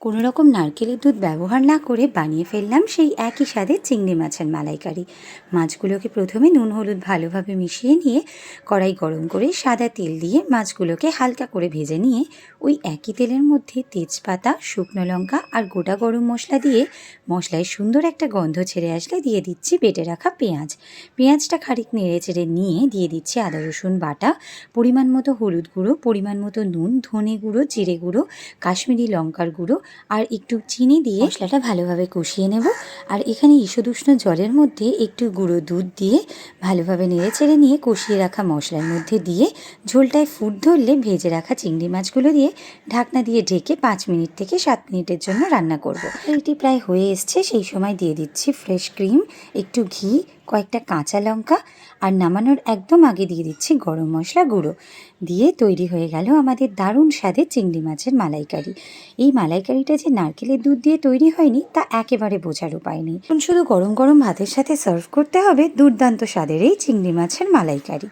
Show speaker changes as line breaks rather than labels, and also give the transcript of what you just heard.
কোনো রকম নারকেলের দুধ ব্যবহার না করে বানিয়ে ফেললাম সেই একই স্বাদের চিংড়ি মাছের মালাইকারি। মাছগুলোকে প্রথমে নুন হলুদ ভালোভাবে মিশিয়ে নিয়ে কড়াই গরম করে সাদা তেল দিয়ে মাছগুলোকে হালকা করে ভেজে নিয়ে ওই একই তেলের মধ্যে তেজপাতা, শুকনো লঙ্কা আর গোটা গরম মশলা দিয়ে মশলায় সুন্দর একটা গন্ধ ছেড়ে আসলে দিয়ে দিচ্ছি বেটে রাখা পেঁয়াজটা খানিক নেড়ে চেড়ে নিয়ে দিয়ে দিচ্ছি আদা রসুন বাটা, পরিমাণ মতো হলুদ গুঁড়ো, পরিমাণ মতো নুন, ধনে গুঁড়ো, জিরে গুঁড়ো, কাশ্মীরি লঙ্কার গুঁড়ো আর একটু চিনি দিয়ে মশলাটা ভালোভাবে কষিয়ে নেব। আর এখানে ঈষদুষ্ণ জলের মধ্যে একটু গুঁড়ো দুধ দিয়ে ভালোভাবে নেড়েচেড়ে নিয়ে কষিয়ে রাখা মশলার মধ্যে দিয়ে ঝোলটায় ফুট ধরলে ভেজে রাখা চিংড়ি মাছগুলো দিয়ে ঢাকনা দিয়ে ঢেকে 5 মিনিট থেকে 7 মিনিটের জন্য রান্না করব। এটি প্রায় হয়ে এসছে, সেই সময় দিয়ে দিচ্ছি ফ্রেশ ক্রিম, একটু ঘি, কয়েকটা কাঁচা লঙ্কা আর নামানোর একদম আগে দিয়ে দিচ্ছি গরম মশলা গুঁড়ো। দিয়ে তৈরি হয়ে গেল আমাদের দারুণ স্বাদের চিংড়ি মাছের মালাইকারি। এই মালাইকারিটা যে নারকেলের দুধ দিয়ে তৈরি হয়নি তা একেবারে বোঝার উপায় নেই। শুধু গরম গরম ভাতের সাথে সার্ভ করতে হবে দুর্দান্ত স্বাদের এই চিংড়ি মাছের মালাইকারি।